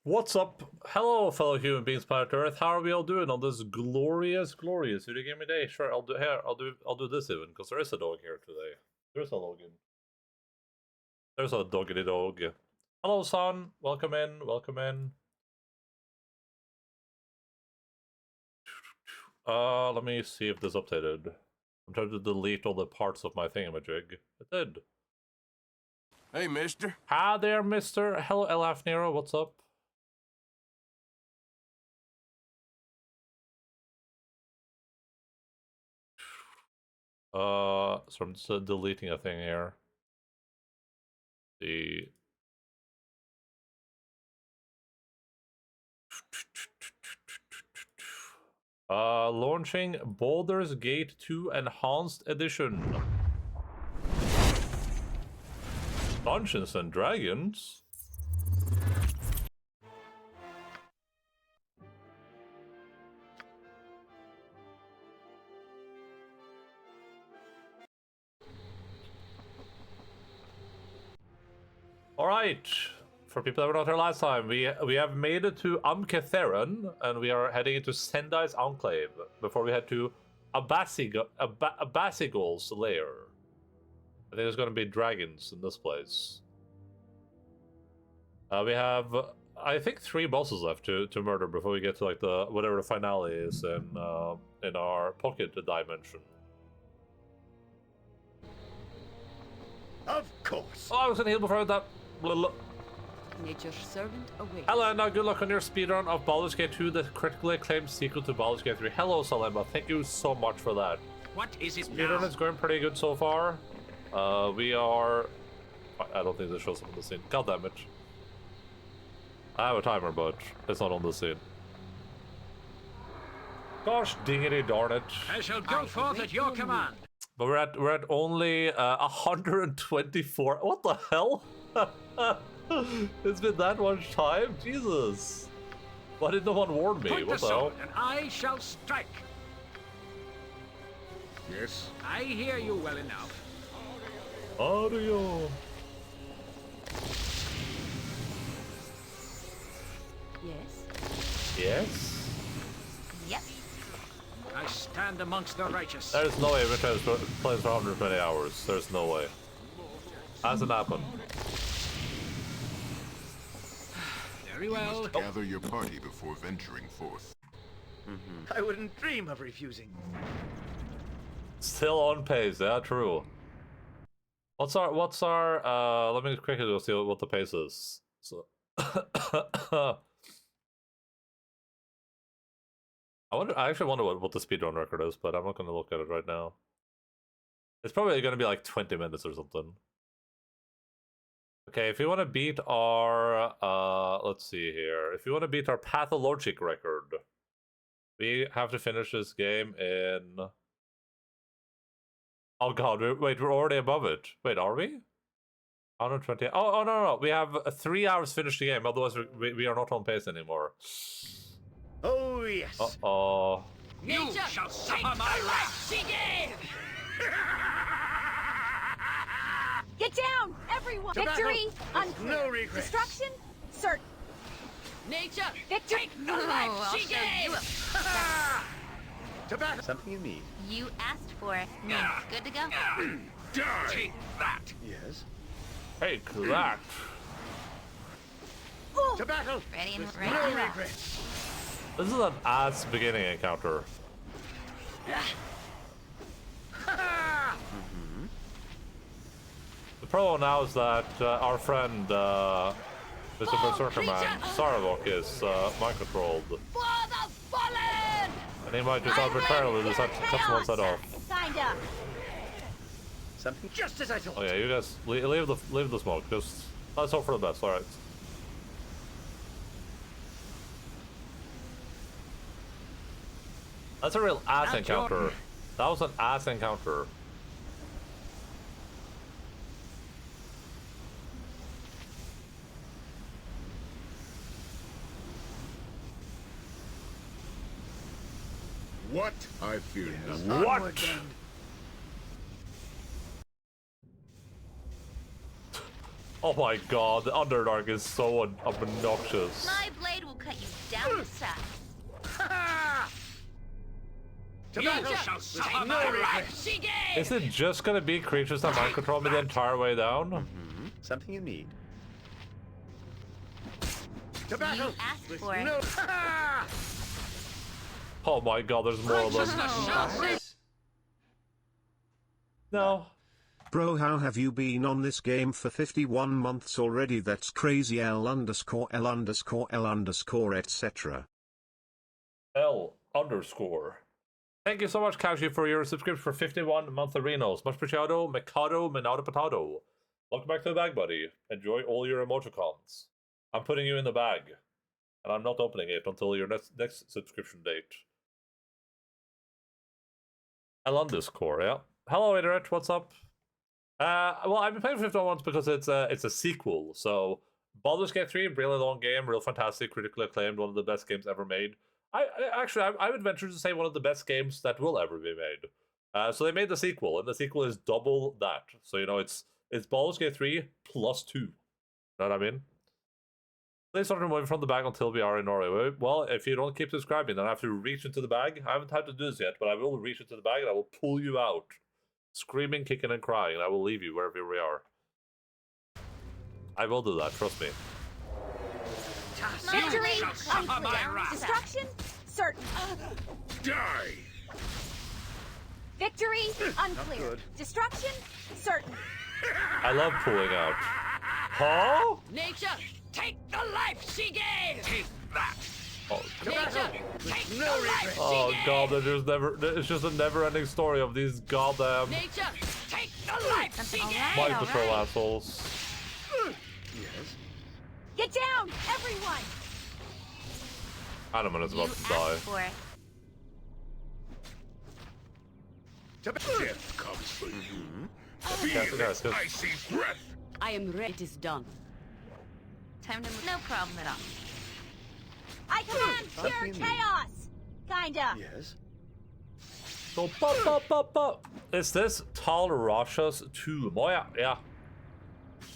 What's up? Hello, fellow human beings, planet Earth. How are we all doing on this glorious video game day? Sure, I'll do this even because there is a dog here today. There's a login. There's a doggity dog. Hello, son. Welcome in. Welcome in. Let me see if this updated. I'm trying to delete all the parts of my thingamajig. It did. Hey, mister. Hi there, mister. Hello, Elaf Nero. What's up? So I'm just deleting a thing here. The launching Baldur's Gate 2 Enhanced Edition. Dungeons and Dragons? Alright, for people that were not here last time, we have made it to Amketheron, and we are heading into Sendai's Enclave, before we head to Abasigol's lair. I think there's gonna be dragons in this place. We have, I think, 3 bosses left to murder before we get to like the whatever the finale is in our pocket dimension. Of course. Oh, I was gonna heal before that. Nature's servant awaits. Hello, and now good luck on your speedrun of Baldur's Gate 2, the critically acclaimed sequel to Baldur's Gate 3. Hello, Salema. Thank you so much for that. What is it Speedrun now? is going pretty good so far. We are... I don't think this shows up on the scene. God damn it. I have a timer, but it's not on the scene. Gosh dingity darn it. I shall go forth at your command. But we're at only 124. What the hell? It's been that much time? Jesus. Why did no one warn me? Point What the the hell? sword, and I shall strike. Yes. I hear you well enough. Audio. Yes. Yes? Yep. I stand amongst the righteous. There's no way Rich plays for 120 hours. There's no way. Hasn't happened. Very well. Gather your party before venturing forth. I wouldn't dream of refusing. Still on pace, yeah, true. What's our let me quickly go see what the pace is. So I actually wonder what the speedrun record is, but I'm not gonna look at it right now. It's probably gonna be like 20 minutes or something. Okay, if you want to beat our let's see here. If you want to beat our pathologic record, we have to finish this game in... Oh god, wait, we're already above it. Wait, are we? 120. Oh no. We have 3 hours to finish the game, otherwise we are not on pace anymore. Oh yes. Uh-oh. You shall suffer my wrath. She gave! Get down, everyone! To Victory, battle with unclear. no regrets. Destruction, certain. Nature, Victory, take the life she gave. To battle. Something you need. You asked for it. Good to go. Die! Take that. Yes. Take that. To battle. Ready and With ready no to go. regrets. This is an ass beginning encounter. The problem now is that our friend, Mr. Berserker Man, Saravok, is mind-controlled. For the fallen! And he might just arbitrarily decide to cut someone's head off. Kinda. Something. Just as I thought. Oh yeah, you guys leave the smoke. Just let's hope for the best. All right. That's a real ass encounter. That was an ass encounter. What? I fear nothing. What? Onward then. Oh my god, the Underdark is so obnoxious. My blade will cut you down to size. To You battle! shall With suffer no my regret! wrath. She gave. Is it just gonna be creatures that mind control me the entire way down? Something you need. To battle! asked With for it. no... Oh my god, there's more of them. Righteousness shall reign. No. Bro, how have you been on this game for 51 months already? That's crazy. L_L_L_L_, etc. L_. Thank you so much, Kashi, for your subscription for 51 montharinos. Much appreciado, Mikado, Minado Potato. Welcome back to the bag, buddy. Enjoy all your emoticons. I'm putting you in the bag. And I'm not opening it until your next subscription date. L_, yeah. Hello, Internet, what's up? Well, I've been playing 51 once because it's a sequel. So, Baldur's Gate 3, really long game, real fantastic, critically acclaimed, one of the best games ever made. I would venture to say one of the best games that will ever be made. So they made the sequel, and the sequel is double that. So, you know, it's Baldur's Gate 3 plus 2. You know what I mean? They started moving from the bag until we are in Norway. Well, if you don't keep subscribing, then I have to reach into the bag. I haven't had to do this yet, but I will reach into the bag and I will pull you out. Screaming, kicking, and crying, and I will leave you wherever we are. I will do that, trust me. Victory shall suffer my unclear. wrath. Destruction certain. Die! Victory unclear. good. Destruction certain. I love pulling out. Huh? Nature, take the life she gave. Take that. Oh, Nature, take the no life she oh gave. god, it's just a never-ending story of these goddamn Nature, take the life she All gave. right. mind control assholes. Yes? Get down, everyone. Animan is You about to die. asked for it. To battle! Death comes for you. Yes, Feel yes, its yes. icy breath. I am ready. It is done. Time to no problem at all. I command pure Something new. chaos. Kinda. Yes? So, pop. Is this Tal Rasha's tomb? Oh yeah, yeah.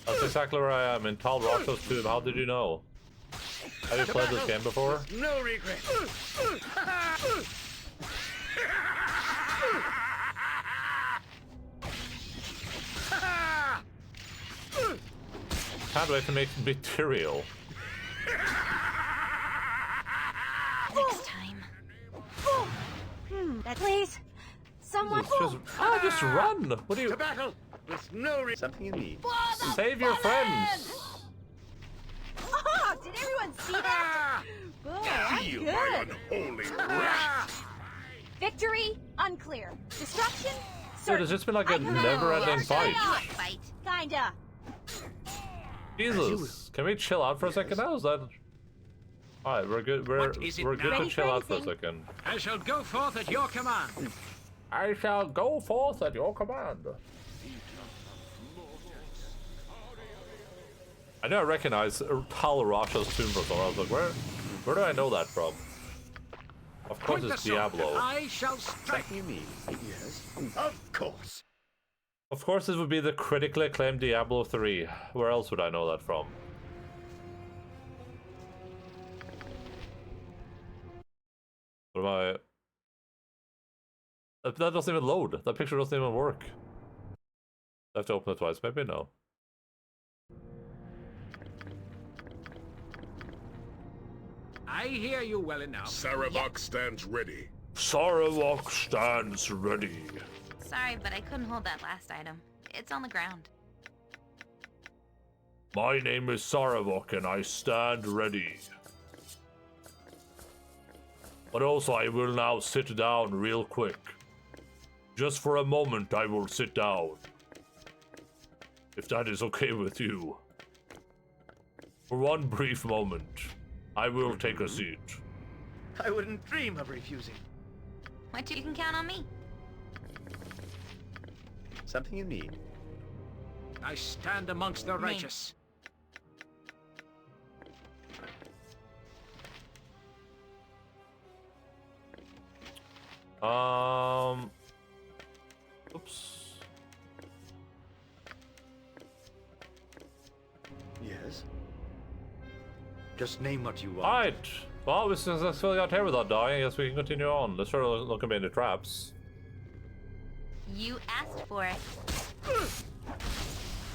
That's exactly where I am, in Tal Rasha's tomb. How did you know? Have you played this game before? No regret! Can't wait to make material. Next time. Please, someone. Just run! What do To you... battle! With no regret! Something you need. Save your friends! Oh, did everyone see that? Oh, I'm Feel my good. unholy wrath. Victory unclear. Destruction Dude, certain. it's just been like a I command never-ending pure fight. chaos. Fight. Kinda. Jesus, can we chill out for a second now? Is that... Alright, we're good. We're What is it good now? to Ready chill for out for a anything? second. I shall go forth at your command. I shall go forth at your command. I know I recognize Tal Rasha's tomb from somewhere. I was like, where do I know that from? Of course Point the it's sword, and Diablo. I shall strike. Something you need. Yes? Of course! Of course this would be the critically acclaimed Diablo 3. Where else would I know that from? What am I... That doesn't even load. That picture doesn't even work. I have to open it twice. Maybe no. I hear you well enough. Sarabak stands ready. Sarawak stands ready. Sorry, but I couldn't hold that last item. It's on the ground. My name is Sarawak and I stand ready. But also I will now sit down real quick. Just for a moment I will sit down. If that is okay with you. For one brief moment, I will take a seat. I wouldn't dream of refusing. What you can count on me. Something you need. I stand amongst the righteous. Oops. Just name what you want. Alright. Well, we successfully got here without dying. I guess we can continue on. Let's try to look at any traps. You asked for it.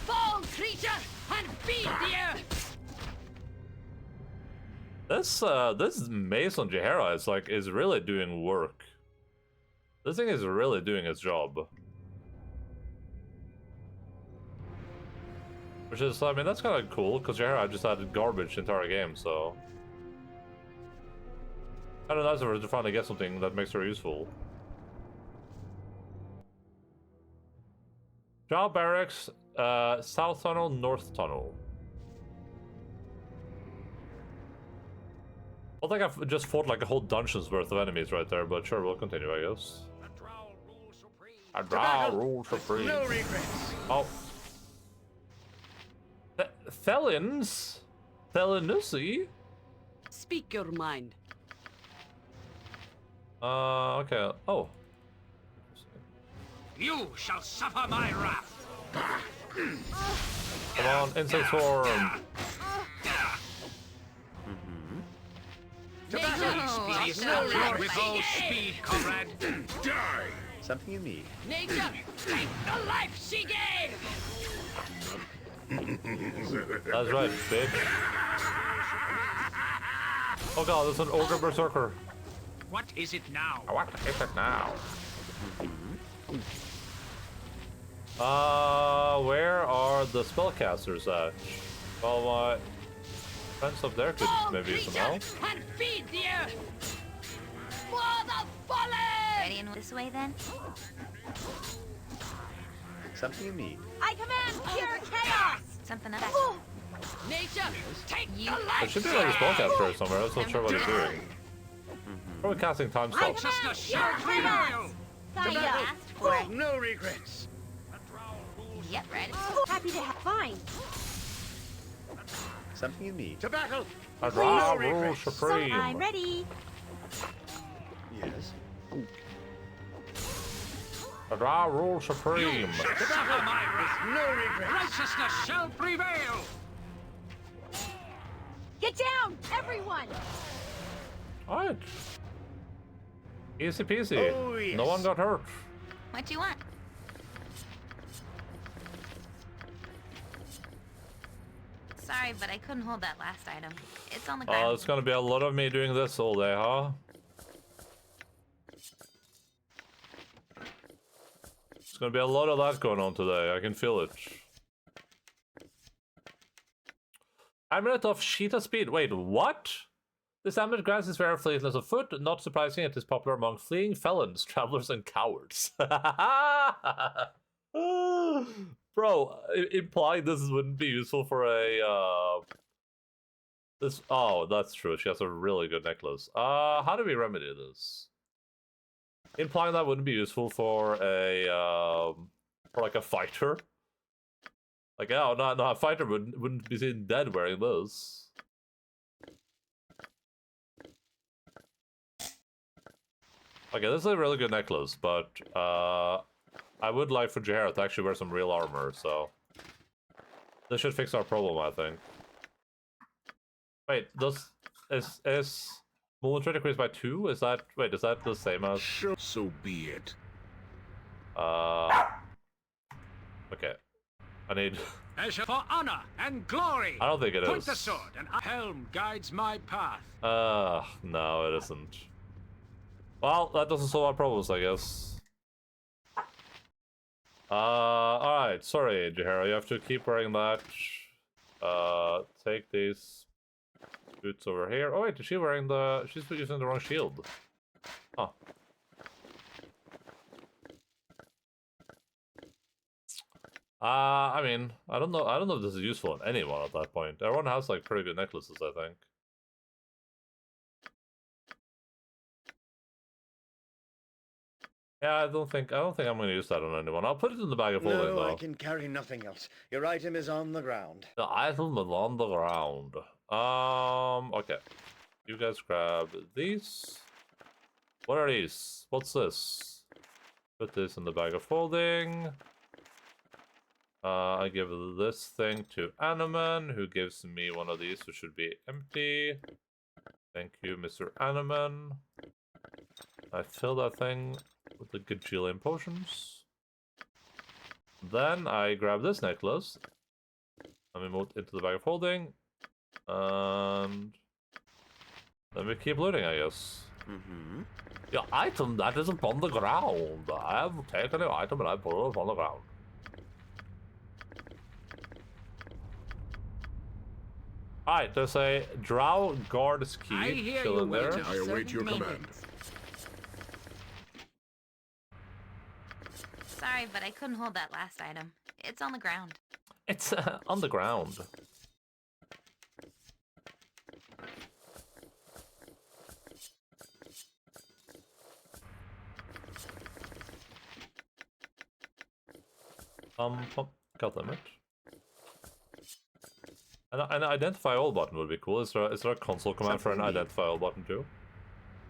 Fall, creature, and feed the earth! This mace on Jahara is really doing work. This thing is really doing its job. Which is, I mean, that's kind of cool, because Jahara just added garbage the entire game, so... Kind of nice of her to finally get something that makes her useful. Job Barracks, South Tunnel, North Tunnel. I think I've just fought like a whole dungeon's worth of enemies right there, but sure, we'll continue, I guess. A drow rule supreme. No regrets. Oh. Felons? Felonussy? Speak your mind. Okay. Oh. You shall suffer my wrath. Come on, insect swarm. Experience with all speed, comrade. Die! Something you need. Nature, take the life she gave! That's right, bitch. Oh god, there's an ogre berserker. What is it now? What is it now? Where are the spellcasters at? Well, my friends up there could Fall, maybe use some creature, help. and feed the earth! For the fallen! Ready in this way then? Something you need. I command pure chaos! Something else. Oh, Nature, take You- the There life should be she like a gave! spellcaster somewhere. I'm not sure what he's doing. Probably casting time I stops. command Righteousness pure shall prevail! chaos! You Fire! asked for it. No regrets. Yep, ready. Oh, happy to have fine. Something you need. To battle. A No drow rule regrets. So I'm supreme. ready. Yes. A drow rule supreme. Suffer my wrath. No regrets. Righteousness shall prevail! Get down, everyone! Alright. Easy peasy. Oh, yes. No one got hurt. What you want? Sorry, but I couldn't hold that last item. It's on the ground. It's gonna be a lot of me doing this all day, huh? It's gonna be a lot of that going on today. I can feel it. Amulet of Sheeta Speed. Wait, what? This amulet grants its rare fleetness of foot. Not surprising, it is popular among fleeing felons, travelers, and cowards. Bro, implying this wouldn't be useful for a, this. Oh, that's true. She has a really good necklace. How do we remedy this? Implying that wouldn't be useful for a, for like a fighter. Like, oh, no, a fighter wouldn't be seen dead wearing this. Okay, this is a really good necklace, but, I would like for Jahara to actually wear some real armor, so... This should fix our problem, I think. Wait, is movement rate increased by 2? Is that, wait, is that the same as... So be it. Okay. I need... As for honor and glory! I don't think it Point is. the sword, and helm guides my path. No, it isn't. Well, that doesn't solve our problems, I guess. Alright, sorry, Jahara, you have to keep wearing that. Take these boots over here. Oh wait, is she wearing the... She's using the wrong shield. Huh. I mean, I don't know if this is useful on anyone at that point. Everyone has like pretty good necklaces, I think. Yeah, I don't think I'm gonna use that on anyone. I'll put it in the bag of holding No, though. I can carry nothing else. Your item is on the ground. The item is on the ground. Okay. You guys grab these. What are these? What's this? Put this in the bag of holding. I give this thing to Animan, who gives me one of these, which should be empty. Thank you, Mr. Animan. I fill that thing with the gajillion potions. Then I grab this necklace. Let me move into the bag of holding. And then we keep looting, I guess. Mm-hmm. The item that is upon the ground. I have taken the item and I put it upon the ground. Alright, there's a Drow Guard's key I hear still you, in there. Waiter. I await your Name command. Sorry, but I couldn't hold that last item. It's on the ground. It's on the ground. God damn it. An identify all button would be cool. Is there a console command for an Something neat. identify all button too?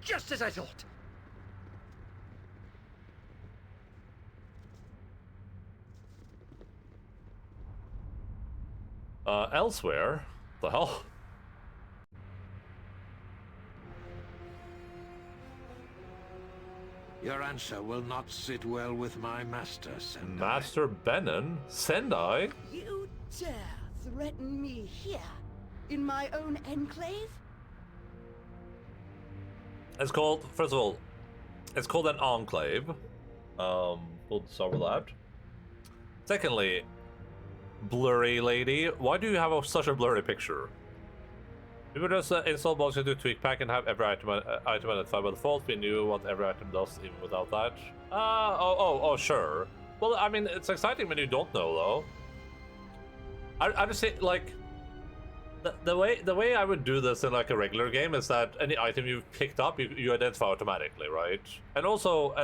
Just as I thought. Elsewhere? The hell? Your answer will not sit well with my master, Sendai. Master Benin? Sendai? You dare threaten me here, in my own enclave? It's called, first of all, it's called an enclave. We'll start with that. Secondly, blurry lady, why do you have such a blurry picture? We would just install Baldur to tweak pack and have every item identified by default. We knew what every item does even without that. Oh, sure. Well, I mean, it's exciting when you don't know, though. I just say, like, the way I would do this in like a regular game is that any item you've picked up, you identify automatically, right? And also,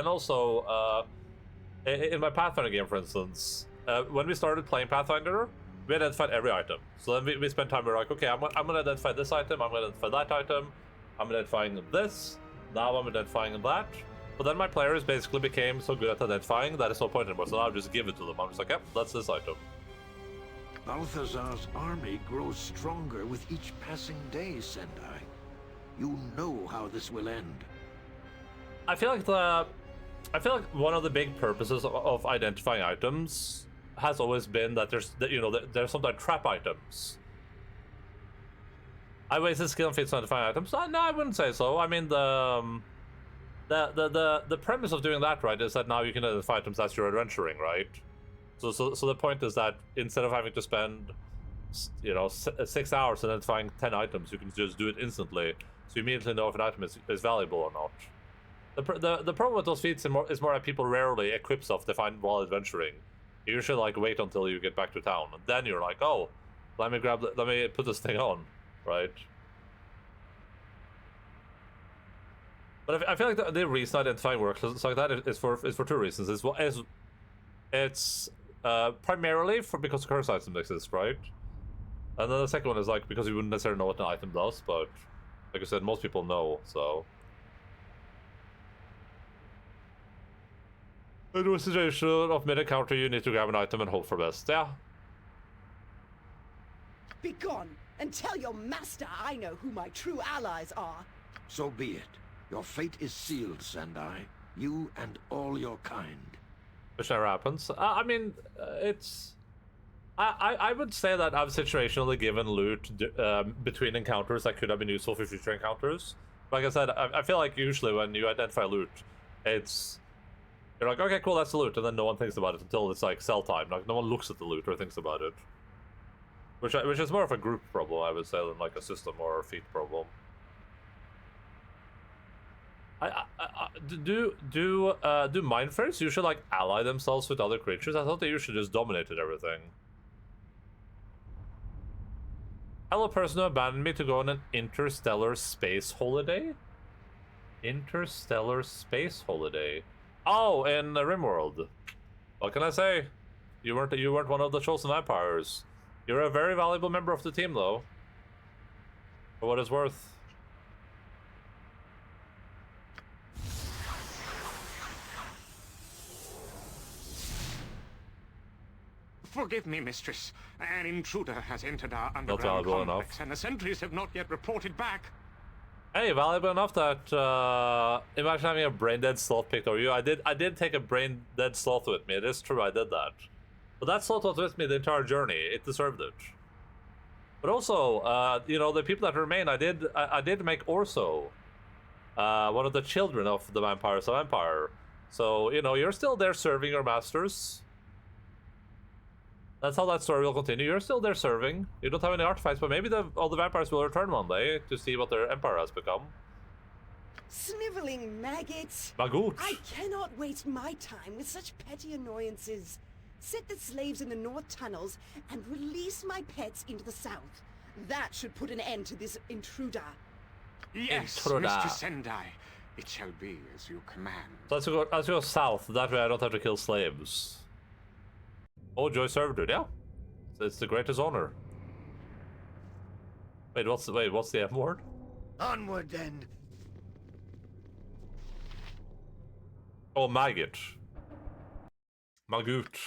in my Pathfinder game, for instance, when we started playing Pathfinder, we identified every item. So then we spent time, we're like, okay, I'm gonna identify this item, I'm gonna identify that item, I'm identifying this, now I'm identifying that. But then my players basically became so good at identifying that it's no point anymore, so now I just give it to them. I'm just like, yep, that's this item. Balthazar's army grows stronger with each passing day, Sendai. You know how this will end. I feel like one of the big purposes of identifying items has always been that there's sometimes trap items. I wasted skill and feats to identify items. No, I wouldn't say so. I mean the premise of doing that, right, is that now you can identify items as you're adventuring, right? So the point is that instead of having to spend 6 hours identifying 10 items, you can just do it instantly. So you immediately know if an item is valuable or not. The problem with those feats is more that people rarely equip stuff they find while adventuring. You usually like wait until you get back to town, and then you're like, oh, let me put this thing on, right? But I feel like the reason identifying works like that is for two reasons. It's primarily because curse items exist, right? And then the second one is like because you wouldn't necessarily know what an item does, but like I said, most people know, so. In a situation of mid-encounter, you need to grab an item and hope for best. Yeah. Begone, and tell your master I know who my true allies are. So be it. Your fate is sealed, Sendai. You and all your kind. Which never happens. I mean, it's. I would say that I've situationally given loot between encounters that could have been useful for future encounters. Like I said, I feel like usually when you identify loot, you're like, okay, cool, that's the loot, and then no one thinks about it until it's like sell time. Like no one looks at the loot or thinks about it, which is more of a group problem, I would say, than like a system or a feat problem. Do mind fairies usually like ally themselves with other creatures? I thought they usually just dominated everything. Hello, person who abandoned me to go on an interstellar space holiday. Interstellar space holiday. Oh, in RimWorld. What can I say? You weren't one of the chosen vampires. You're a very valuable member of the team, though. For what it's worth. Forgive me, mistress. An intruder has entered our valuable underground enough. complex, and the sentries have not yet reported back. Hey, valuable enough that imagine having a brain dead sloth picked over you. I did take a brain dead sloth with me. It is true, I did that. But that sloth was with me the entire journey. It deserved it. But also, you know, the people that remain, I did make Orso one of the children of the vampires of Empire. So, you know, you're still there serving your masters. That's how that story will continue. You're still there serving. You don't have any artifacts, but maybe all the vampires will return one day to see what their empire has become. Sniveling maggots! Magoot. I cannot waste my time with such petty annoyances. Set the slaves in the north tunnels and release my pets into the south. That should put an end to this intruder. Yes, Intruder. Mistress Sendai. It shall be as you command. So let's go south. That way I don't have to kill slaves. Oh, Joy Servitude, yeah. It's the greatest honor. Wait, what's the M word? Onward then. Oh, maggot. Magoot.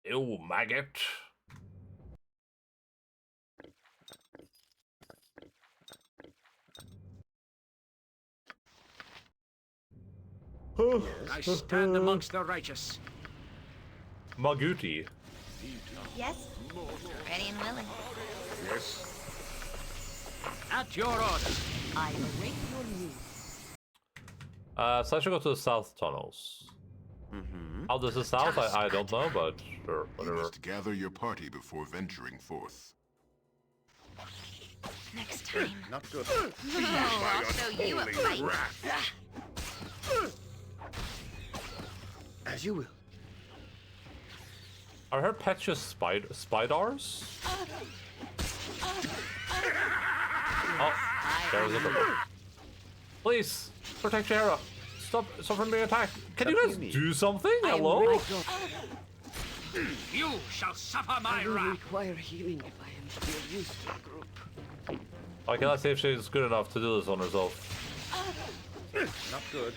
Ew, maggot. I stand amongst the righteous. Magooty. Yes? Ready and willing. Yes. At your order. I await your news. So I should go to the south tunnels. How does the south? I don't know, but sure, You whatever. must gather your party before venturing forth. Next time. Not good. Oh, I'll show you a fight. As you will. Are her pets just spiders? Oh, there's a couple. Please, protect Jera. Stop from being attacked. Can you guys do something? Hello? You shall suffer my I will wrath. require healing if I am to be used to the group. I cannot see if she's good enough to do this on herself. Not good.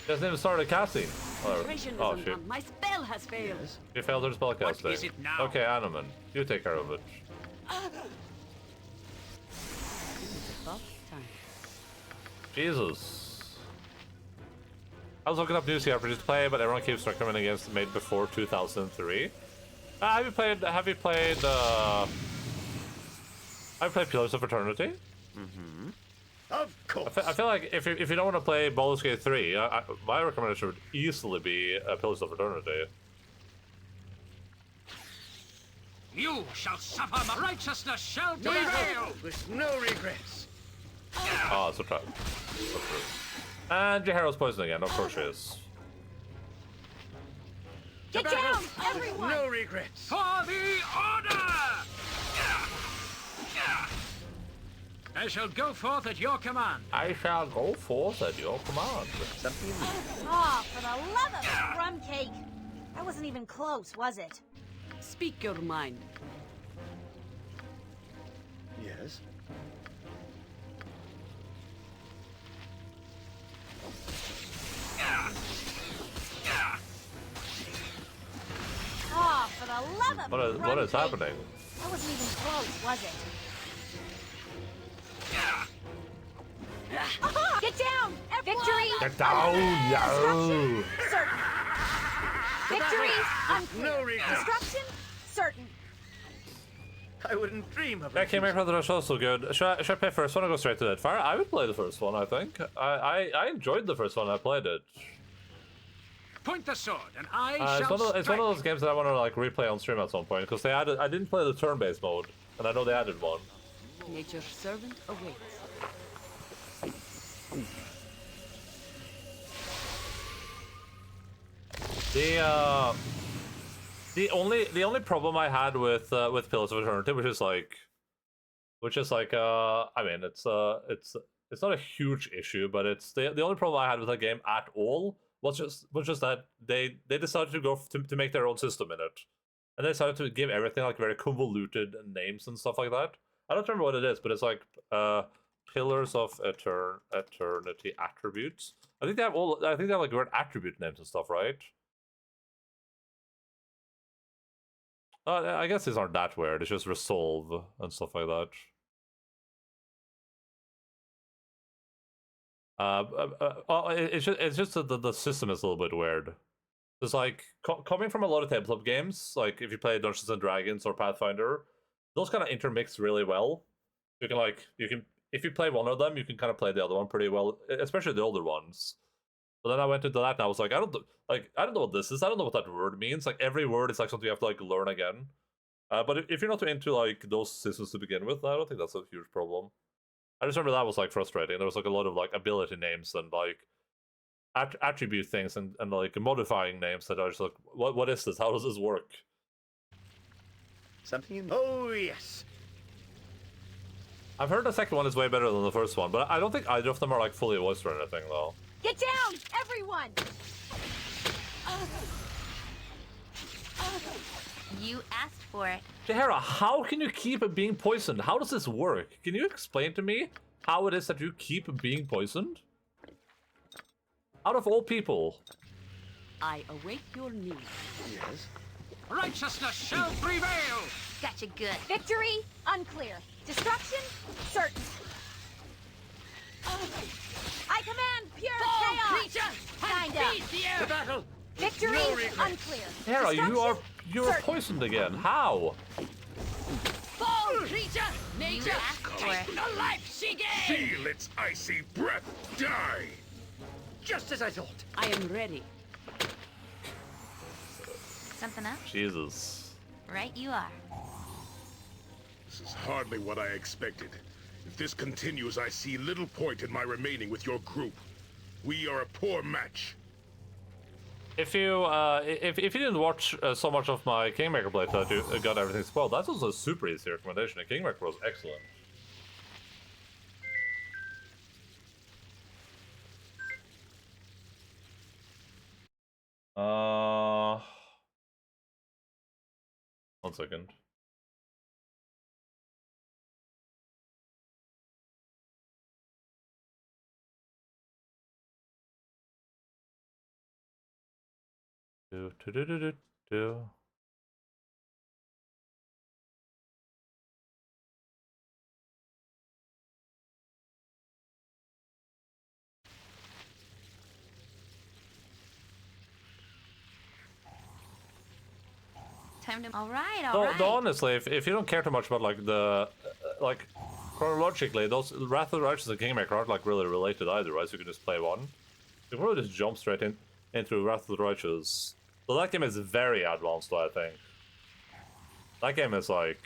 She hasn't even started casting. Concentration Oh, isn't shit. on. My spell has failed. She failed her spell casting. is it now? Okay, Animan, you take care of it. About time. Jesus. I was looking up new CRPGs to play, but everyone keeps recommending games made before 2003. Have you played Pillars of Eternity? Of course. I feel like if you don't want to play Baldur's Gate 3, my recommendation would easily be Pillars of Eternity. You shall suffer my righteousness shall prevail. With no regrets. Oh, it's a trap. And Jaharo's poison again, of course she is. Get down, everyone! No regrets. For the order! I shall go forth at your command. I shall go forth at your command. Something you need. Oh, for the love of crumb cake! That wasn't even close, was it? Speak your mind. Yes. Oh, for the love of What crumb is cake. happening? That wasn't even close, was it? Get down! Victory! Get down, yo! Certain. Victory! Unclear. No regrets. Destruction? Certain. I wouldn't dream of Yeah, it. King Maker the Rush also good. Should I play first one or go straight to that fire? I would play the first one, I think. I enjoyed the first one, I played it. Point the sword, and I It's shall one of strike. those games that I want to like replay on stream at some point, because they added, I didn't play the turn-based mode, and I know they added one. Nature's servant awaits. The only problem I had with Pillars of Eternity, which is like I mean it's not a huge issue, but it's the only problem I had with the game at all was just that they decided to go to make their own system in it, and they decided to give everything like very convoluted names and stuff like that. I don't remember what it is, but it's like Pillars of Eternity attributes. I think they have all. I think they have like weird attribute names and stuff, right? I guess these aren't that weird. It's just resolve and stuff like that. It's just that the system is a little bit weird. It's like coming from a lot of tabletop games, like if you play Dungeons and Dragons or Pathfinder, those kind of intermix really well. You can if you play one of them, you can kind of play the other one pretty well, especially the older ones. But then I went into that and I was like, I don't know what this is. I don't know what that word means. Like every word is like something you have to like learn again. But if you're not into like those systems to begin with, I don't think that's a huge problem. I just remember that was like frustrating. There was like a lot of like ability names and like attribute things and like modifying names that I was like, what is this? How does this work? Something in... Oh, yes. I've heard the second one is way better than the first one, but I don't think either of them are like fully voiced or anything though. Get down, everyone! You asked for it. Jahara, how can you keep being poisoned? How does this work? Can you explain to me how it is that you keep being poisoned? Out of all people. I await your news. Yes? Righteousness shall prevail! Gotcha good. Victory, unclear. Destruction, certain. I command pure chaos! Kinda. The battle! Victory, No regrets. unclear. Jahara, you are certain. poisoned again. How? Fall, creature! You Nature! asked for it. The life she gave! Feel its icy breath die! Just as I thought. I am ready. Something up? Jesus. Right you are. This is hardly what I expected. If this continues, I see little point in my remaining with your group. We are a poor match. If you if you didn't watch so much of my Kingmaker playthrough that you got everything spoiled, that's also a super easy recommendation. Kingmaker was excellent. One second. Do. Time to. All right. Honestly, if you don't care too much about like the like chronologically, those Wrath of the Righteous and Kingmaker aren't like really related either, right? So you can just play one. You can probably just jump straight into Wrath of the Righteous. So that game is very advanced, I think. That game is like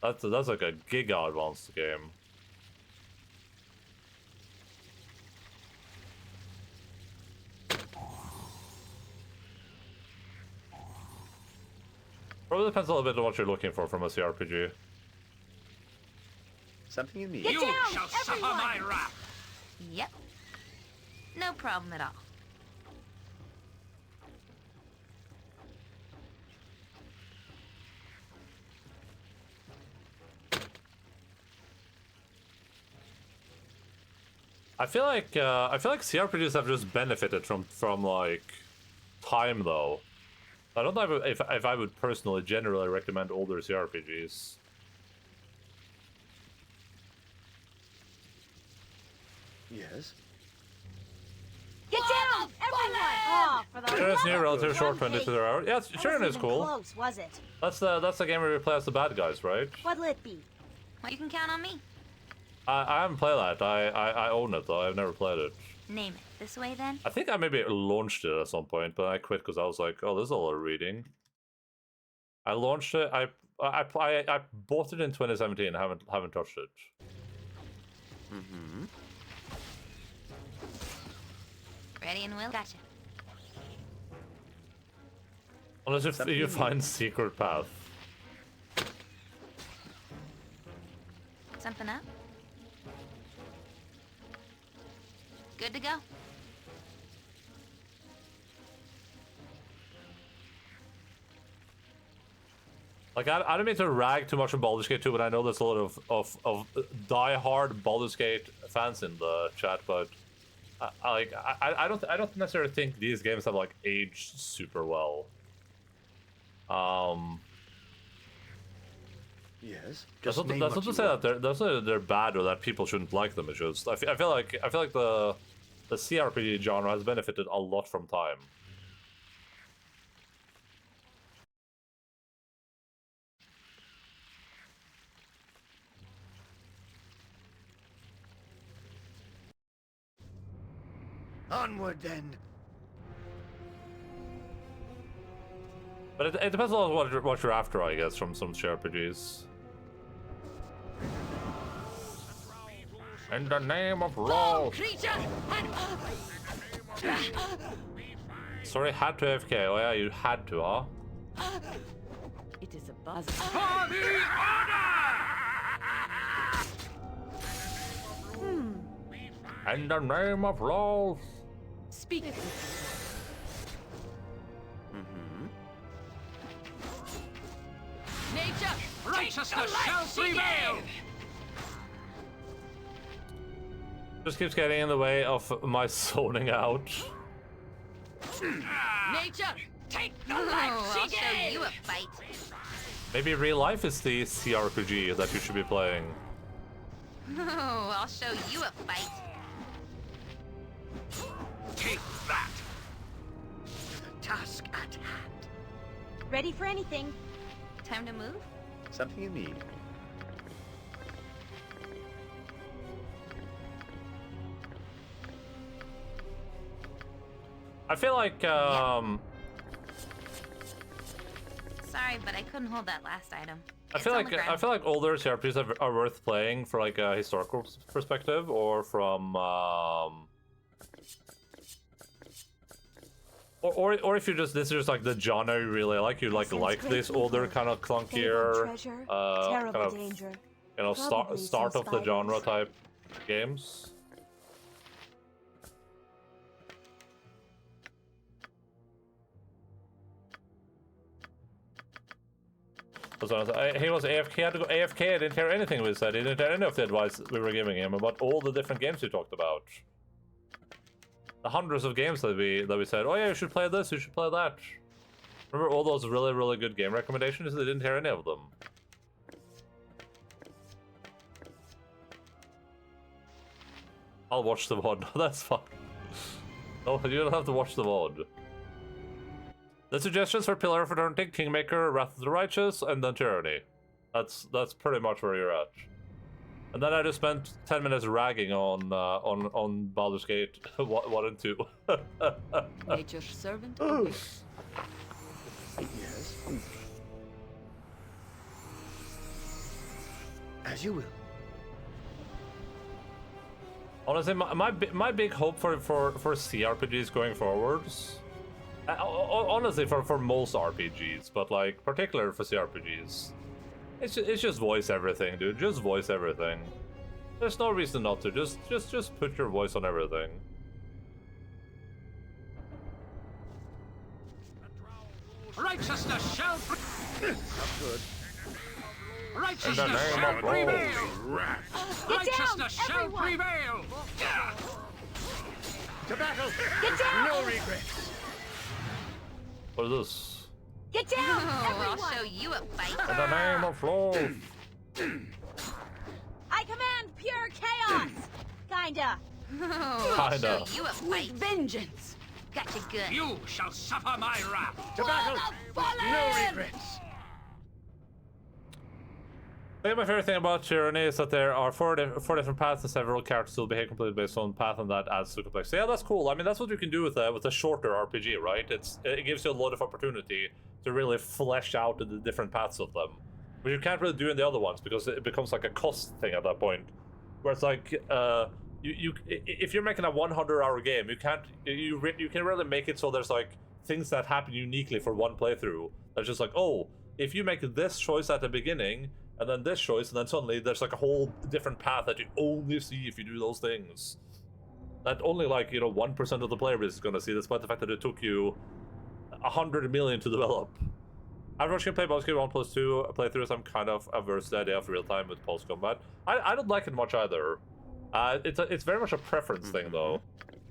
that's like a giga advanced game. Probably depends a little bit on what you're looking for from a CRPG. Something in me. Get You down, shall suffer everyone! my wrath! Yep. No problem at all. I feel like CRPGs have just benefited from like time though. I don't know if I would personally generally recommend older CRPGs. Yes? Get down, everyone! Oh, for the Sure, it's new, love of relatively short, Grumpy. 22 hours. Yeah, That Sharon wasn't is even cool. Close, was it? That's the game where you play as the bad guys, right? What'll it be? Well, you can count on me. I haven't played that. I own it though. I've never played it. Name it. This way then. I think I maybe launched it at some point, but I quit because I was like, oh, this is a lot of reading. I launched it. I bought it in 2017. Haven't touched it. Mm-hmm. Ready and will. Gotcha. Unless if Something you you find secret path. Something up? Good to go. Like, I don't mean to rag too much on Baldur's Gate 2, but I know there's a lot of die-hard Baldur's Gate fans in the chat, but I don't necessarily think these games have like aged super well. Yes. That's not to say that they're bad or that people shouldn't like them. It's just I feel like the CRPG genre has benefited a lot from time. Onward then. But it depends a lot on what you're after, I guess, from some JRPGs. In the name of law. Sorry, had to AFK. Oh yeah, you had to, huh? It is a buzz. For the order! In the name of law. Speak. Nature, Righteousness shall prevail! Just keeps getting in the way of my zoning out. nature, Take the Oh, life I'll she show gave! you a fight. Maybe real life is the CRPG that you should be playing. Oh, I'll show you a fight. Take that! The task at hand. Ready for anything. Time to move? Something you need. I feel like Sorry, but I couldn't hold that last item. I feel like older CRPGs are worth playing for like a historical perspective, or from or if you just this is just like the genre you really like, you like this older kind of clunkier kind of danger. you know start of the genre type games. He was AFK. He had to go AFK. I didn't hear anything we said. He didn't hear any of the advice we were giving him about all the different games we talked about. The hundreds of games that we said, oh yeah, you should play this, you should play that. Remember all those really good game recommendations? They didn't hear any of them. I'll watch the VOD. That's fine. No, you don't have to watch the VOD. The suggestions for Pillar of Eternity, Kingmaker, Wrath of the Righteous, and then Tyranny. That's pretty much where you're at. And then I just spent 10 minutes ragging on Baldur's Gate 1 and 2. nature's servant. Yes. As you will. Honestly, my big hope for CRPGs going forwards, honestly for most RPGs, but like particularly for CRPGs, it's just voice everything, dude. Just voice everything. There's no reason not to. Just put your voice on everything. Righteousness shall Good. Righteousness shall prevail! Righteousness shall everyone! prevail! To battle! Get down! No regrets! What is this? Get down, Oh, everyone! I'll show you a fight. In the name of law. I command pure chaos! Kinda. Oh, I'll Kinda. show you a fight. Vengeance. Gotcha good. You shall suffer my wrath! To battle! No regrets! I think my favorite thing about Tyranny is that there are four different paths and several characters will behave completely based on path, and that adds to complexity. Yeah, that's cool. I mean, that's what you can do with a shorter RPG, right? It gives you a lot of opportunity to really flesh out the different paths of them, but you can't really do in the other ones because it becomes like a cost thing at that point, where it's like if you're making a 100-hour game, you can really make it so there's like things that happen uniquely for one playthrough. That's just like, oh, if you make this choice at the beginning, and then this choice, and then suddenly there's like a whole different path that you only see if you do those things. That only like, 1% of the player base is gonna see, despite the fact that it took you 100 million to develop. I've watched you play Baldur 1 plus 2 playthroughs. I'm kind of averse to the idea of real time with pulse combat. I don't like it much either. It's very much a preference thing though.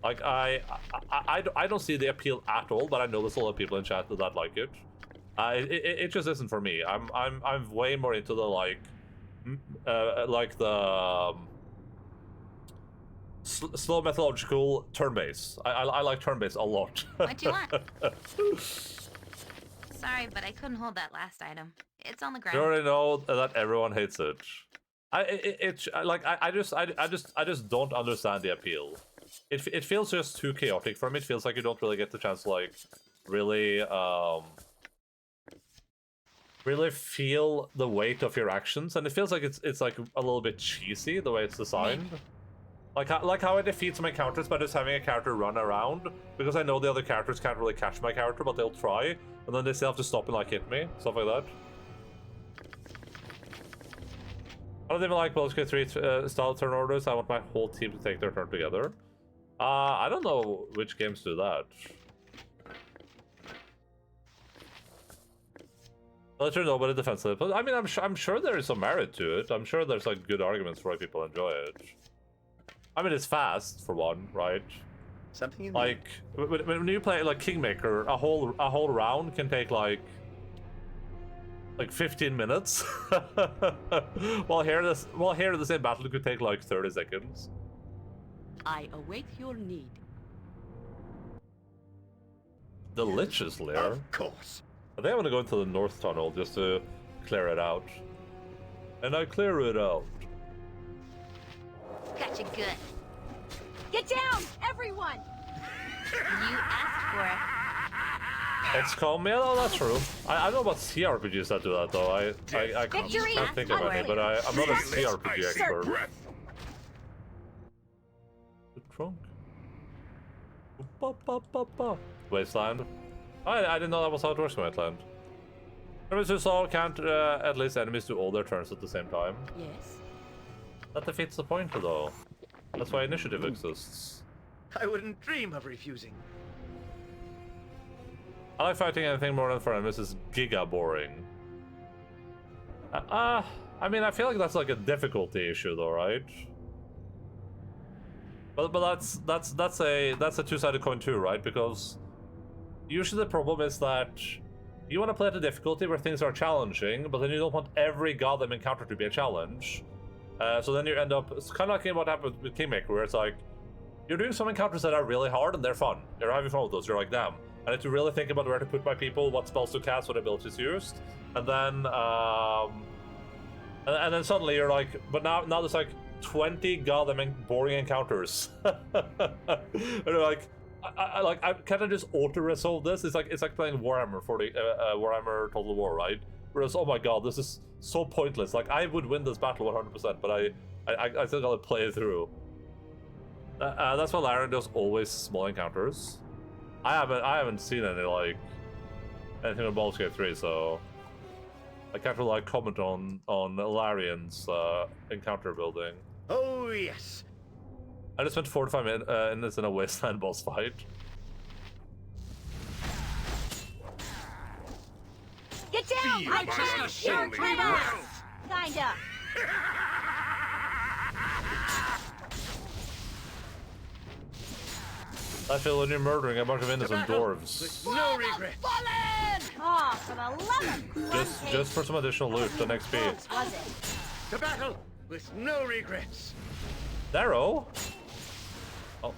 Like I don't see the appeal at all, but I know there's a lot of people in chat that like it. It just isn't for me. I'm way more into the slow methodological turn-based. I like turn-based a lot. What do you want? Sorry, but I couldn't hold that last item. It's on the ground. You already know that everyone hates it. I just don't understand the appeal. It feels just too chaotic for me. It feels like you don't really get the chance to like really feel the weight of your actions, and it feels like it's like a little bit cheesy the way it's designed. Like how it defeats my counters by just having a character run around, because I know the other characters can't really catch my character, but they'll try, and then they still have to stop and like hit me, stuff like that. I don't even like Baldur 3 style turn orders. I want my whole team to take their turn together. I don't know which games do that. I'll let you know about it defensively, but I mean, I'm sure there is some merit to it. I'm sure there's like good arguments for why people enjoy it. I mean, it's fast for one, right? Something you need. Like when you play like Kingmaker, a whole round can take like 15 minutes. while here the same battle could take like 30 seconds. I await your need. The Lich's Lair. Of course. I think I'm gonna go into the North Tunnel just to clear it out. And I clear it out. Gotcha good. Get down, everyone! You asked for it. XCOM, yeah, no, that's true. I know about CRPGs that do that though. I Victory! can't think of any, but I'm not a CRPG expert. The trunk. Wasteland. I didn't know that was how it works in Wasteland. Enemies who saw can't at least enemies do all their turns at the same time. Yes. That defeats the point though. That's why initiative exists. I wouldn't dream of refusing. I like fighting anything more than for enemies is giga boring. I mean, I feel like that's like a difficulty issue though, right? But that's a two-sided coin too, right? Because usually the problem is that you want to play at a difficulty where things are challenging, but then you don't want every goddamn encounter to be a challenge. So then you end up, it's kind of like what happened with Kingmaker, where it's like, you're doing some encounters that are really hard and they're fun. You're having fun with those, you're like, damn. I need to really think about where to put my people, what spells to cast, what abilities used. And then, and then suddenly you're like, but now there's like 20 goddamn boring encounters. And you're like, can't I just auto-resolve this? It's like playing Warhammer 40, Warhammer Total War, right? Whereas, oh my god, this is so pointless. Like, I would win this battle 100%, but I still gotta play it through. That's why Laren does always small encounters. I haven't seen any like anything in Baldur 3, so I can't really like comment on Larian's encounter building. Oh yes. I just spent 45 minutes in a wasteland boss fight. Get down! I can't! You're kind of! Kinda. I feel when you're murdering a bunch of innocent dwarves. No regrets. Oh, for the love of Just for some additional loot, the next beat. was it? To battle with no regrets. Darrow? Oh.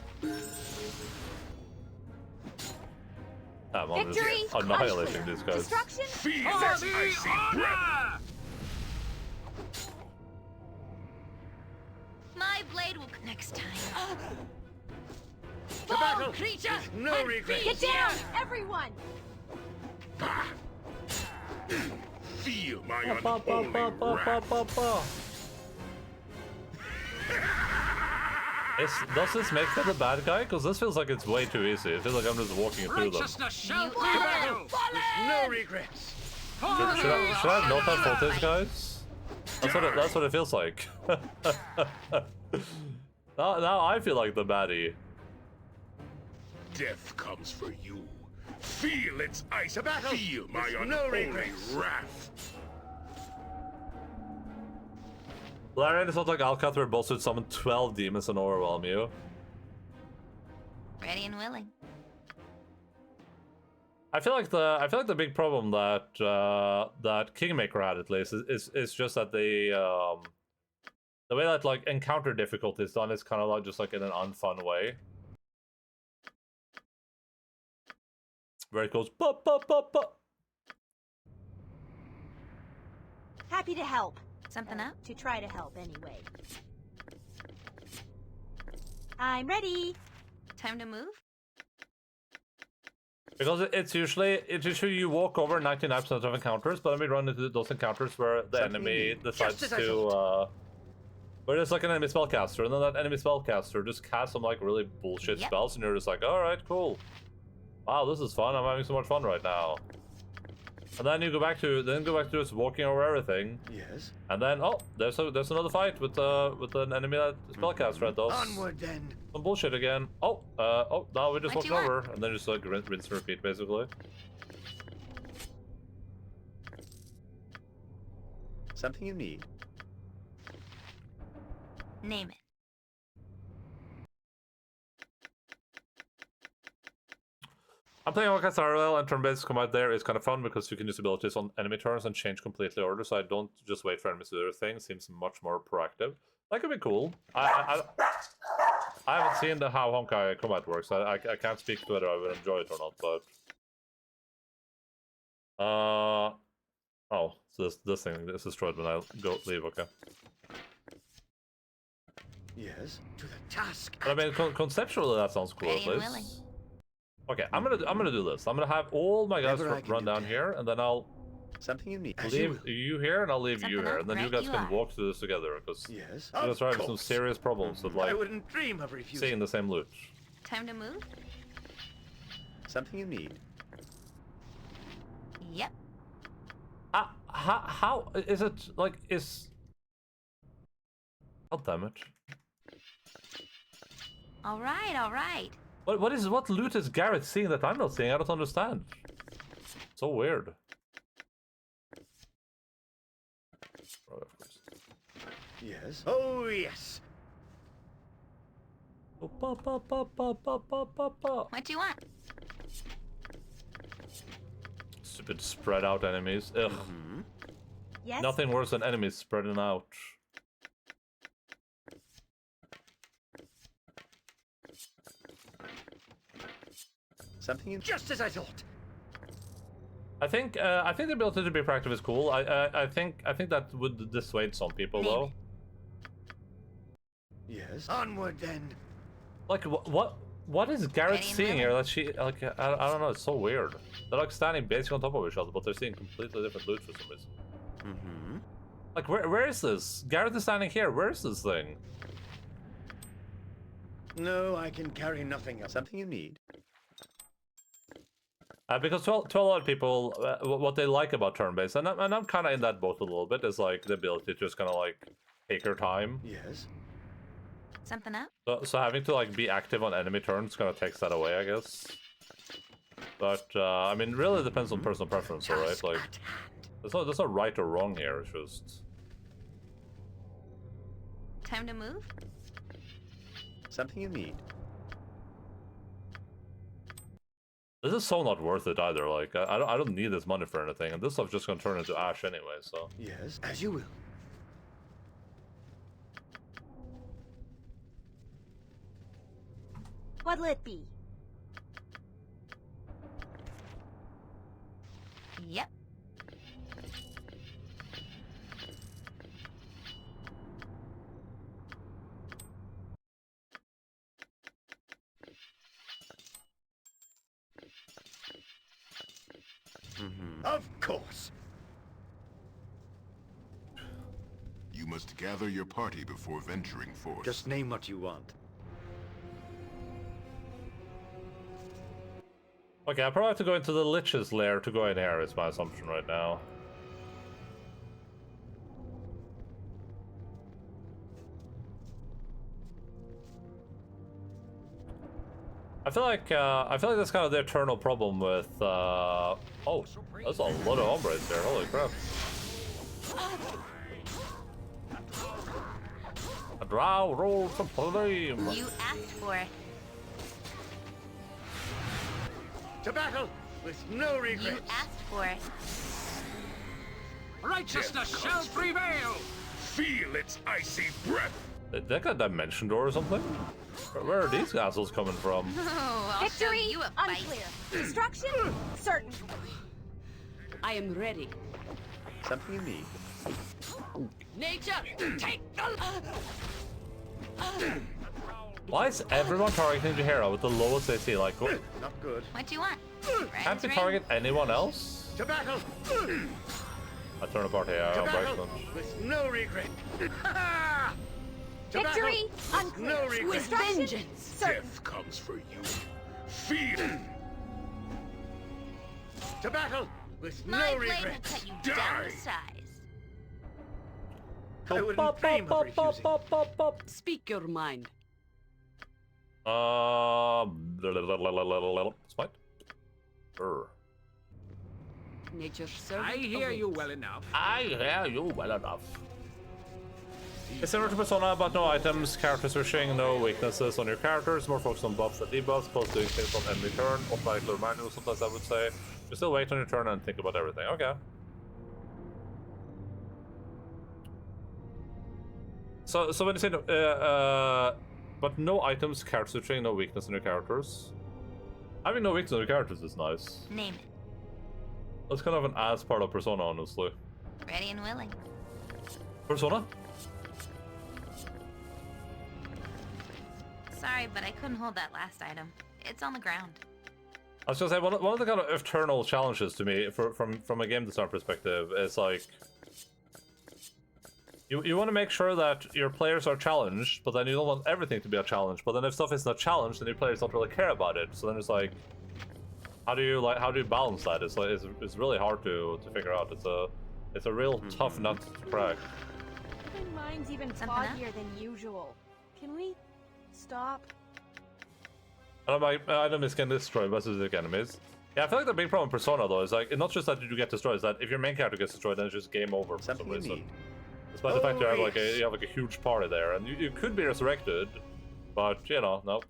I'm just annihilating these guys. Destruction? Feel that icy breath. My blade will next time. To battle with no regrets. Get down, everyone! Feel my unholy wrath. Does this make me the bad guy? Because this feels like it's way too easy. It feels like I'm just walking through them. Righteousness shall To battle with no regrets. Should I not have fought these guys? That's what it feels like. now I feel like the baddie. Death comes for you. Feel its ice. Feel my unholy wrath. Larian is not like Alcath where both would summon 12 demons and overwhelm you. Ready and willing. I feel like the big problem that that Kingmaker had at least is just that the way that like encounter difficulty is done is kind of like just like in an unfun way. Where it goes pop pop pop pop. Happy to help. Something up? To try to help, anyway. I'm ready. Time to move? Because it's usually you walk over 99% of encounters, but then we run into those encounters where the enemy decides to where there's like an enemy spellcaster, and then that enemy spellcaster just casts some like really bullshit spells, and you're just like, alright, cool. Wow, this is fun, I'm having so much fun right now. And then you go back to just walking over everything. Yes. And then there's another fight with an enemy that spellcaster that does Onward then. some bullshit again. Now we just walked over, and then just like rinse and repeat basically. Something you need. Name it. I'm playing Orcas RL, and turn-based combat there is kind of fun because you can use abilities on enemy turns and change completely order, so I don't just wait for enemies to do their thing. Seems much more proactive. That could be cool. I haven't seen how Honkai combat works. I can't speak to whether I would enjoy it or not, but so this thing is destroyed when I leave. Okay. Yes. To the task. But I mean, conceptually that sounds cool at least. Okay, I'm gonna do this. I'm gonna have all my guys run down here, and then I'll something you need. Leave you here, and I'll leave you here, and then you guys can walk through this together. Because you guys are having some serious problems with like I wouldn't dream of refusing. seeing the same loot. Time to move? Something you need. Yep. How is it like is? God damn it! All right, all right. What loot is Garrett seeing that I'm not seeing? I don't understand. So weird. Oh, of course. Yes. Oh yes. What do you want? Stupid spread out enemies. Ugh. Yes. Nothing worse than enemies spreading out. Something just as I thought. I think the ability to be proactive is cool. I think that would dissuade some people though. Yes. Onward then. Like what is Garrett seeing here that she like I don't know, it's so weird. They're like standing basically on top of each other, but they're seeing completely different loot for some reason. Like where is this? Garrett is standing here. Where is this thing? No, I can carry nothing else. Something you need. Because to a lot of people, what they like about turn-based, and I'm kind of in that boat a little bit, is like the ability to just kind of like take your time. Yes. Something up? So having to like be active on enemy turns kind of takes that away, I guess. But I mean, really depends on personal preference, right? Like, there's no right or wrong here. It's just time to move. Something you need. This is so not worth it either. Like, I don't need this money for anything, and this stuff's just gonna turn into ash anyway. So yes, as you will. What'll it be? Yep. Of course. You must gather your party before venturing forth. Just name what you want. okay, I probably have to go into the Lich's lair to go in here. Is my assumption right now. I feel like that's kind of the eternal problem with oh, that's a lot of hombres there. Holy crap! A drow roll for flame. You asked for it. To battle with no regrets. You asked for it. Righteousness shall prevail! Feel its icy breath. They got a dimension door or something? Where are these assholes coming from? Oh, I'll show Victory you a fight. unclear. Destruction certain. I am ready. Something you need. Nature, take the... Why is everyone targeting Jahira with the lowest AC? Like, what? Not good. What do you want? Can't you Ring? target anyone else? To battle I turn apart here. To I'll break battle them. with no regret. To Victory battle with unclear. no regret. Destruction vengeance. certain. Death comes for you. Feel. To battle with My no blade will regret. cut you Die. down to size. I wouldn't dream of refusing. Speak your mind. Smite. Nature's servant. I hear you awaits. well enough. I hear you well enough. It's similar to Persona, but no items, character switching, no weaknesses on your characters, more focus on buffs and debuffs, close doing things on every turn, automatically remind you sometimes I would say. You still wait on your turn and think about everything. Okay. So when you say but no items, character switching, no weakness in your characters. Having no weakness in your characters is nice. Name it. That's kind of an ass part of Persona, honestly. Ready and willing. Persona? Sorry, but I couldn't hold that last item. It's on the ground. I was gonna say, one of the kind of eternal challenges to me, from a game design perspective, is like... You want to make sure that your players are challenged, but then you don't want everything to be a challenge. But then if stuff is not challenged, then your players don't really care about it. So then it's like... How do you balance that? It's like it's really hard to figure out. It's a real tough nut to crack. My mind's even foggier than usual. Can we stop? And my enemies can destroy specific enemies. Yeah, I feel like the big problem with Persona though is like it's not just that you get destroyed, it's that if your main character gets destroyed, then it's just game over for some Something you reason. need. Despite the fact you have like a huge party there, and you could be resurrected, but you know, no.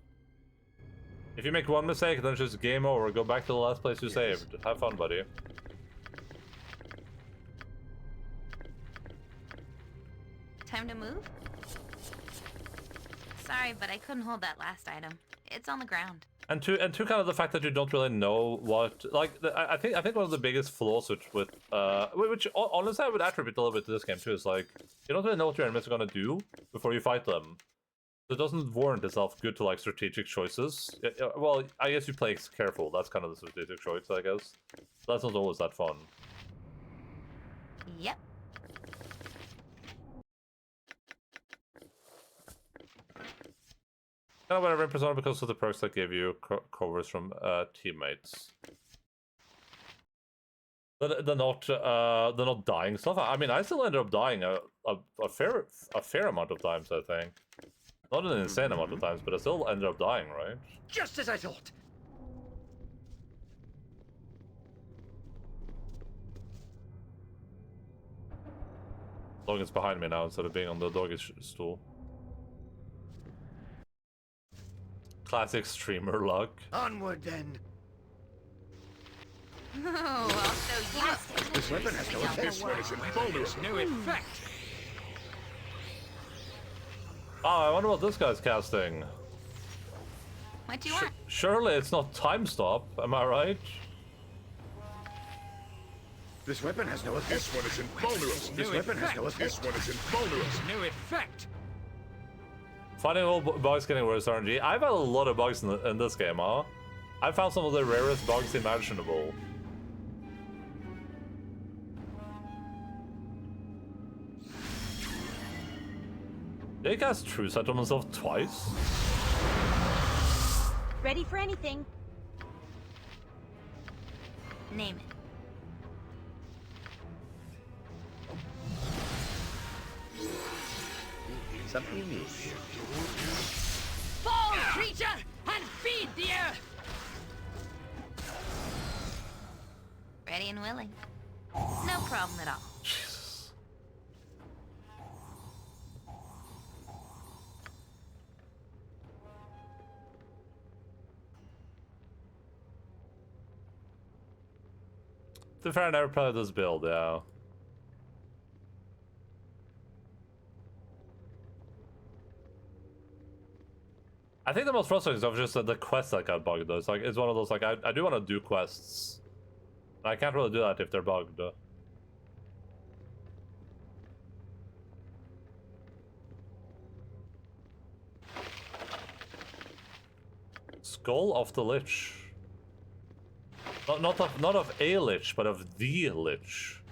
If you make one mistake, then it's just game over. Go back to the last place you saved. Have fun, buddy. Time to move? Sorry, but I couldn't hold that last item. It's on the ground. And two, kind of the fact that you don't really know what, like, I think one of the biggest flaws which honestly I would attribute a little bit to this game too, is like, you don't really know what your enemies are gonna do before you fight them. So it doesn't warrant itself good to like strategic choices. Well, I guess you play careful, that's kind of the strategic choice, I guess. That's not always that fun. Yep. Kind of whatever in Persona because of the perks that give you covers from teammates. They're not dying stuff. I mean, I still ended up dying a fair amount of times, I think. Not an insane amount of times, but I still ended up dying, right? Just as I thought. Dog is behind me now instead of being on the doggy stool. Classic streamer luck. Onward then. Oh, I'll show you. This weapon has no effect. This one is invulnerable. No effect. Oh, I wonder what this guy's casting. What do you want? Surely it's not time stop, am I right? This weapon has no effect. This one is invulnerable. This weapon has no effect. This one is invulnerable. No effect. Finding all bugs getting worse RNG. I've had a lot of bugs in this game, huh? I found some of the rarest bugs imaginable. Did he cast True Sight on himself twice? Ready for anything. Name it. Something you need. Fall, creature, and feed dear! Ready and willing. No problem at all. Jesus. To be fair, I never played this build, yeah. I think the most frustrating stuff is just that the quests that got bugged though. It's one of those, like, I do want to do quests. I can't really do that if they're bugged. Skull of the Lich. Not of a Lich, but of the Lich.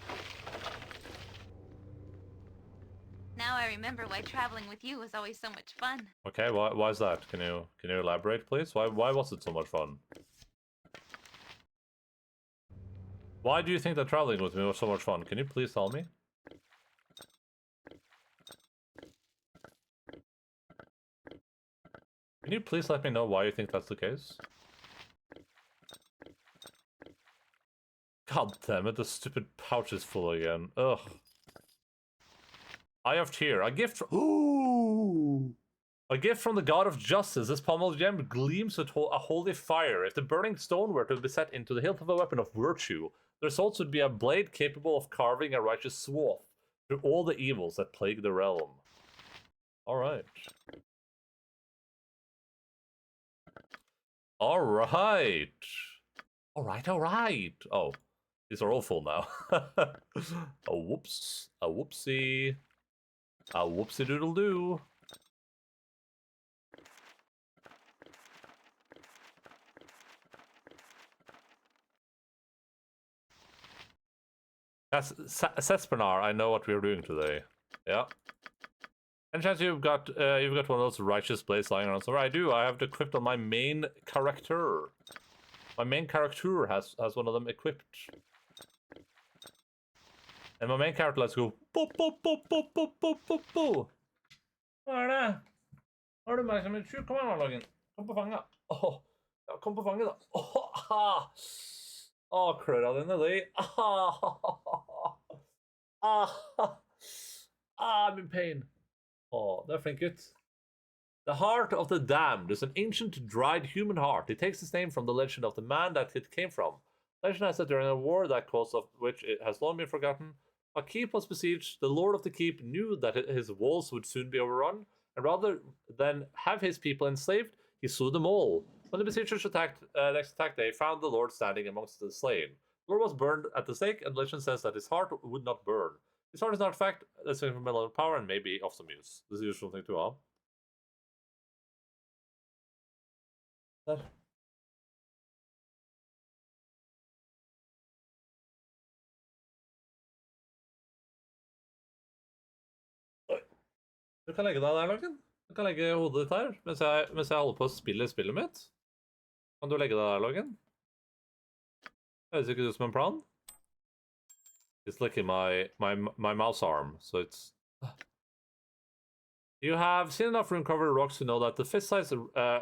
Now I remember why traveling with you was always so much fun. Okay, why is that? Can you elaborate, please? Why was it so much fun? Why do you think that traveling with me was so much fun? Can you please tell me? Can you please let me know why you think that's the case? God damn it, the stupid pouch is full again. Ugh. Eye of Tear. A gift from... Ooh! A gift from the god of justice. This pommel gem gleams with a holy fire. If the burning stone were to be set into the hilt of a weapon of virtue, the result would be a blade capable of carving a righteous swath through all the evils that plague the realm. Alright. Alright. Alright. Oh. These are all full now. A whoops. A whoopsie. A whoopsie doodle doo. Sespenar, I know what we're doing today. Yeah. And chance you've got one of those righteous blades lying around somewhere. I do. I have it equipped on my main character. My main character has one of them equipped. And my main character lets go. Bo, bo, bo, bo, bo, bo, bo, bo. Hva er det? Har du meg som en tjuv? Kom her, Loggen. Kom på fanget. Åh, ja, kom på fanget da. Åh, ah. Åh, kløra dine nedi. I'm in pain. Åh, det er flink gutt. The heart of the damned is an ancient, dried human heart. It takes its name from the legend of the man that it came from. Legend has that during a war that cause of which it has long been forgotten, a keep was besieged. The lord of the keep knew that his walls would soon be overrun, and rather than have his people enslaved, he slew them all. When the besiegers attacked next attack, they found the lord standing amongst the slain. The lord was burned at the stake, and legend says that his heart would not burn. His heart is not a fact, that's a fundamental power, and maybe of some use. This is a useful thing to have. There. Du kan legge deg der, Loggen. Du kan legge hodet ditt her, mens jeg holder på å spille spillet mitt. Kan du legge deg der, Loggen? Høres ikke ut som en plan? It's licking my mouse arm, so it's... You have seen enough rune-covered rocks to know that the fist-size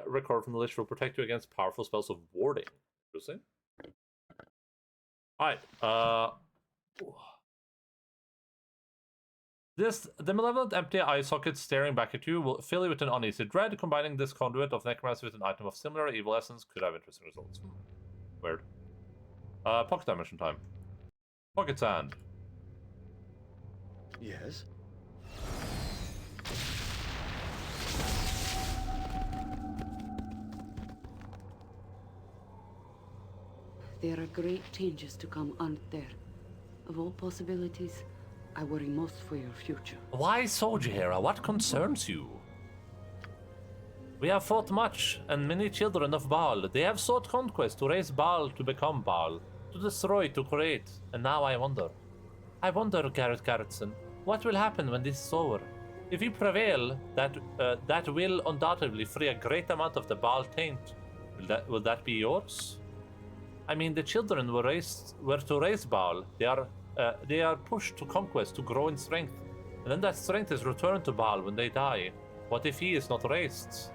record from the Lich will protect you against powerful spells of warding. Interesting. Alright, the malevolent empty eye socket staring back at you will fill you with an uneasy dread. Combining this conduit of necromancy with an item of similar evil essence could have interesting results. Weird. Pocket dimension time. Pocket sand. Yes? There are great changes to come, aren't there? Of all possibilities, I worry most for your future. Why so, Jahera? What concerns you? We have fought much, and many children of Baal. They have sought conquest to raise Baal to become Baal, to destroy, to create. And now I wonder, Garrett Garretson, what will happen when this is over? If we prevail, that will undoubtedly free a great amount of the Baal taint. Will that be yours? I mean, the children were to raise Baal. They are pushed to conquest to grow in strength, and then that strength is returned to Baal when they die. What if he is not raised?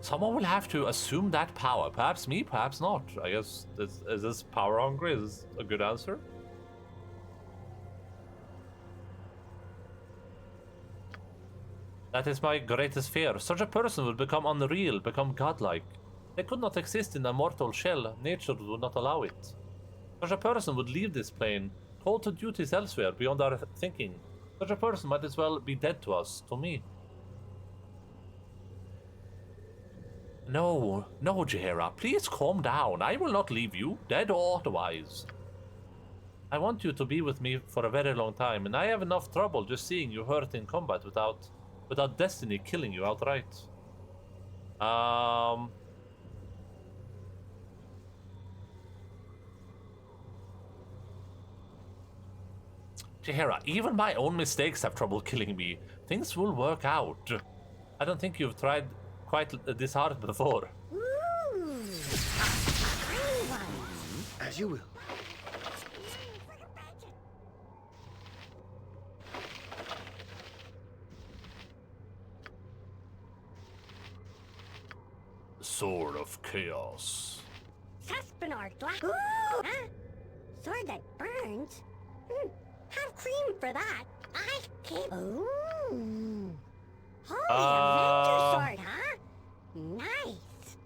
Someone will have to assume that power. Perhaps me, perhaps not. I guess, is this power hungry? Is this a good answer? That is my greatest fear. Such a person would become unreal, become godlike. They could not exist in a mortal shell. Nature would not allow it. Such a person would leave this plane, called to duties elsewhere beyond our thinking. Such a person might as well be dead to us, to me. No, no, Jaheira, please calm down. I will not leave you, dead or otherwise. I want you to be with me for a very long time, and I have enough trouble just seeing you hurt in combat without destiny killing you outright. Jaheira, even my own mistakes have trouble killing me. Things will work out. I don't think you've tried quite this hard before. As you will. Sword of Chaos. Saspinard glass. Ooh! Huh? Sword that burns? Have cream for that. I can't. Ooh. Holy Avenger sword, huh? Nice.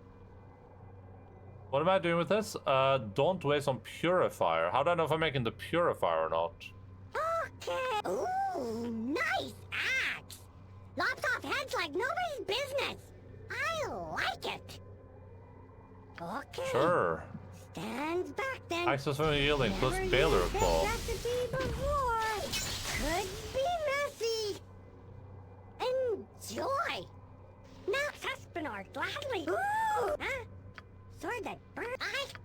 What am I doing with this? Don't waste on Purifier. How do I know if I'm making the Purifier or not? Okay. Ooh, nice axe. Lops off heads like nobody's business. I like it. Okay. Sure. Stands back then. Access from yielding plus Baldur claw. Could be messy. Enjoy. Now Saspinard gladly. Ooh. Huh? Sword that burn.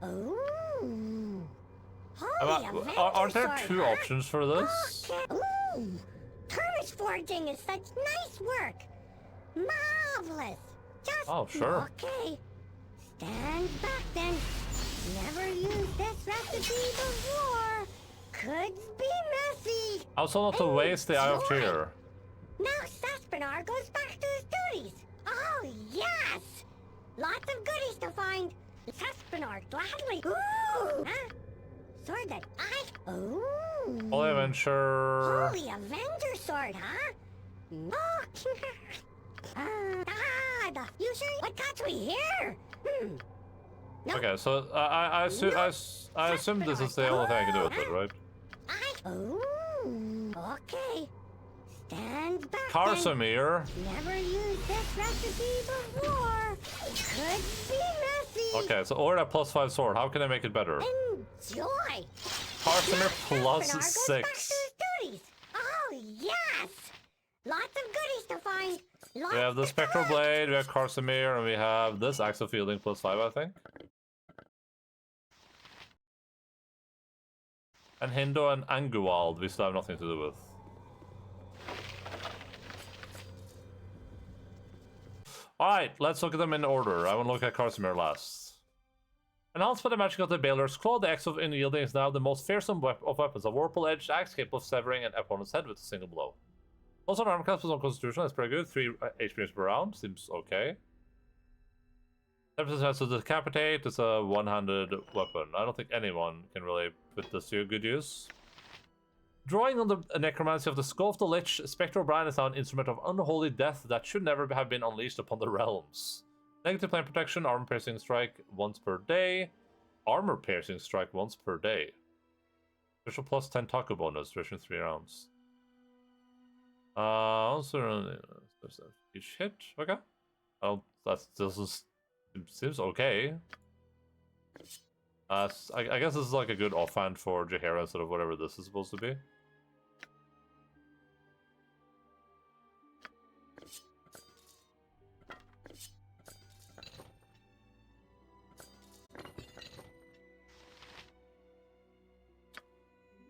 Ooh. Holy Avenger Aren't there sword, two huh? options for this? Okay. Ooh. Turnish forging is such nice work. Marvelous. Just sure. okay. Stand back then. Never used this recipe before. Could be messy. Also not to waste the Eye of Enjoy. Tear. Now Saspinar goes back to his duties. Oh, yes. Lots of goodies to find. Saspinar gladly. Ooh. Huh? Sword that ooh. Holy Adventure. Holy Avenger sword, huh? You sure? What got we here? No. Okay, so I assume this is the only thing I can do with it, right? Ooh. Okay. Stand back. Karsamir. Never used this recipe before. Could be messy. Okay, so order that +5 sword. How can I make it better? Enjoy. Karsamir plus Saspinar goes 6. back to his duties. Oh yes. Lots of goodies to find. We have the Spectral Blade, we have Karsamir, and we have this Axe of Fielding +5, I think. And Hindo and Anguwald, we still have nothing to do with. Alright, let's look at them in order. I want to look at Karsamir last. Enhanced by the magic of the Balor's Claw, the Axe of Unyielding is now the most fearsome of weapons. A Warple-edged axe capable of severing an opponent's head with a single blow. Also, an armor class on Constitution, that's pretty good. 3 HP per round, seems okay. 10% chance to decapitate, it's a one-handed weapon. I don't think anyone can really put this to good use. Drawing on the necromancy of the Skull of the Lich, Spectral Brine is now an instrument of unholy death that should never have been unleashed upon the realms. Negative plane protection, armor piercing strike once per day. Armor piercing strike once per day. Special plus 10 taco bonus, duration 3 rounds. Also, each hit, okay. Oh, that seems okay. I guess this is like a good offhand for Jaheira instead of whatever this is supposed to be.